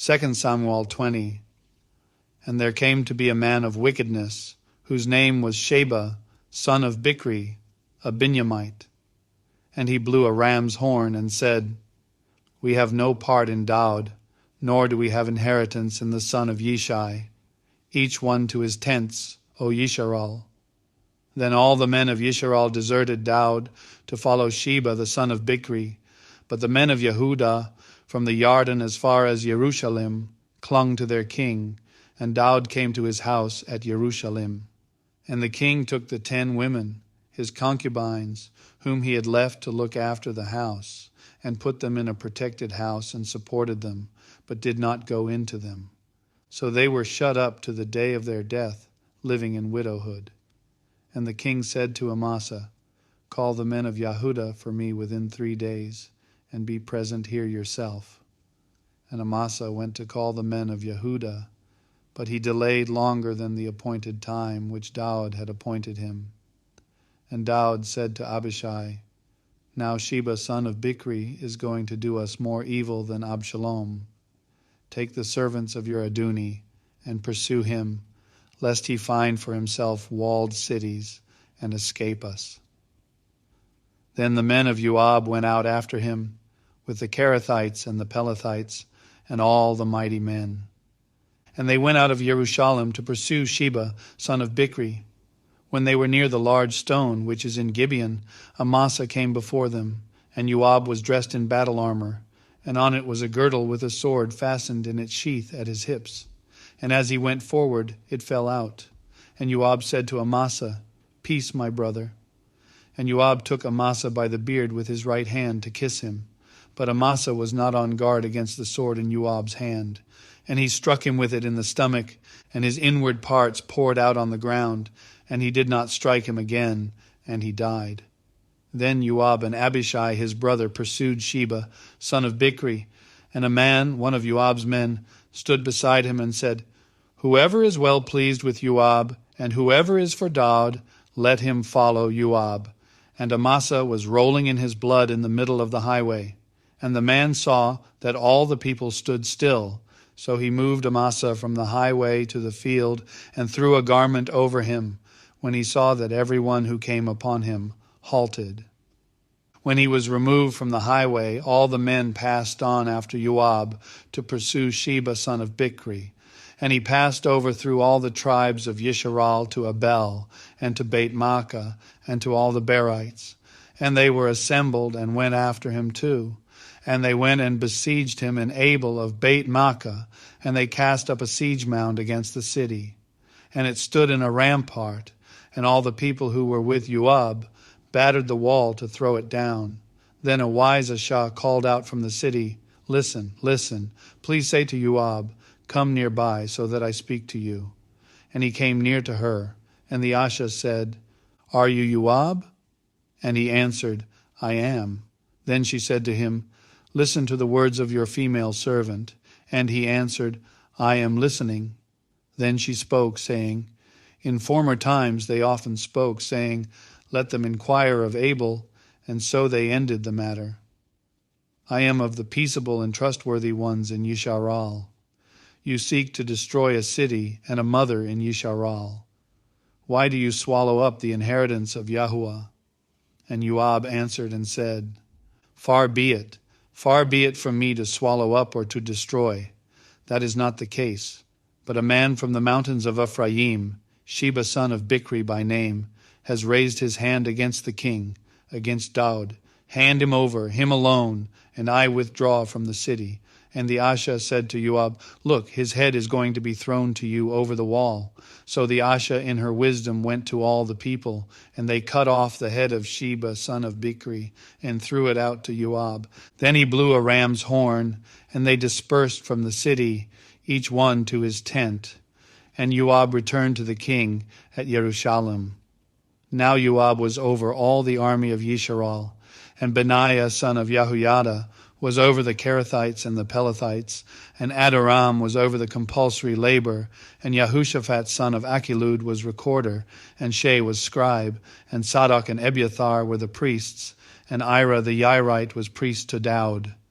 2 Samuel 20. And there came to be a man of wickedness, whose name was Sheba, son of Bichri, a Binyamite. And he blew a ram's horn and said, We have no part in Daud, nor do we have inheritance in the son of Yishai. Each one to his tents, O Yisharal. Then all the men of Yisharal deserted Daud to follow Sheba the son of Bichri, but the men of Yehudah, from the Yarden as far as Jerusalem, clung to their king, and Daud came to his house at Jerusalem. And the king took the 10 women, his concubines, whom he had left to look after the house, and put them in a protected house and supported them, but did not go into them. So they were shut up to the day of their death, living in widowhood. And the king said to Amasa, Call the men of Yehudah for me within 3 days, and be present here yourself. And Amasa went to call the men of Yehudah, but he delayed longer than the appointed time which Daud had appointed him. And Daud said to Abishai, Now Sheba son of Bichri is going to do us more evil than Absalom. Take the servants of your Aduni and pursue him, lest he find for himself walled cities and escape us. Then the men of Joab went out after him, with the Kerethites and the Pelethites, and all the mighty men. And they went out of Jerusalem to pursue Sheba, son of Bichri. When they were near the large stone, which is in Gibeon, Amasa came before them, and Joab was dressed in battle armor, and on it was a girdle with a sword fastened in its sheath at his hips. And as he went forward, it fell out. And Joab said to Amasa, Peace, my brother. And Joab took Amasa by the beard with his right hand to kiss him. But Amasa was not on guard against the sword in Joab's hand. And he struck him with it in the stomach, and his inward parts poured out on the ground, and he did not strike him again, and he died. Then Joab and Abishai his brother pursued Sheba, son of Bichri, and a man, one of Joab's men, stood beside him and said, Whoever is well pleased with Joab, and whoever is for Daud, let him follow Joab. And Amasa was rolling in his blood in the middle of the highway. And the man saw that all the people stood still. So he moved Amasa from the highway to the field and threw a garment over him, when he saw that everyone who came upon him halted. When he was removed from the highway, all the men passed on after Joab to pursue Sheba son of Bichri. And he passed over through all the tribes of Yisharal to Abel, and to Beit Maachah, and to all the Berites. And they were assembled and went after him too. And they went and besieged him in Abel of Beit Maachah, and they cast up a siege mound against the city. And it stood in a rampart, and all the people who were with Joab battered the wall to throw it down. Then Awizashah called out from the city, Listen, listen, please say to Joab, Come nearby, so that I speak to you. And he came near to her, and the Asha said, Are you Joab? And he answered, I am. Then she said to him, Listen to the words of your female servant. And he answered, I am listening. Then she spoke, saying, In former times they often spoke, saying, Let them inquire of Abel, and so they ended the matter. I am of the peaceable and trustworthy ones in Yisharal. You seek to destroy a city and a mother in Yisharal. Why do you swallow up the inheritance of Yahuah? And Joab answered and said, Far be it from me to swallow up or to destroy. That is not the case. But a man from the mountains of Ephraim, Sheba son of Bichri by name, has raised his hand against the king, against Daud. Hand him over, him alone, and I withdraw from the city. And the Asha said to Joab, Look, his head is going to be thrown to you over the wall. So the Asha in her wisdom went to all the people, and they cut off the head of Sheba son of Bichri, and threw it out to Joab. Then he blew a ram's horn, and they dispersed from the city, each one to his tent. And Joab returned to the king at Jerusalem. Now Joab was over all the army of Yisharal, and Benaiah son of Jehoiada was over the Kerethites and the Pelethites, and Adoram was over the compulsory labor, and Jehoshaphat son of Achilud was recorder, and Shea was scribe, and Zadok and Abiathar were the priests, and Ira the Yairite was priest to Daud.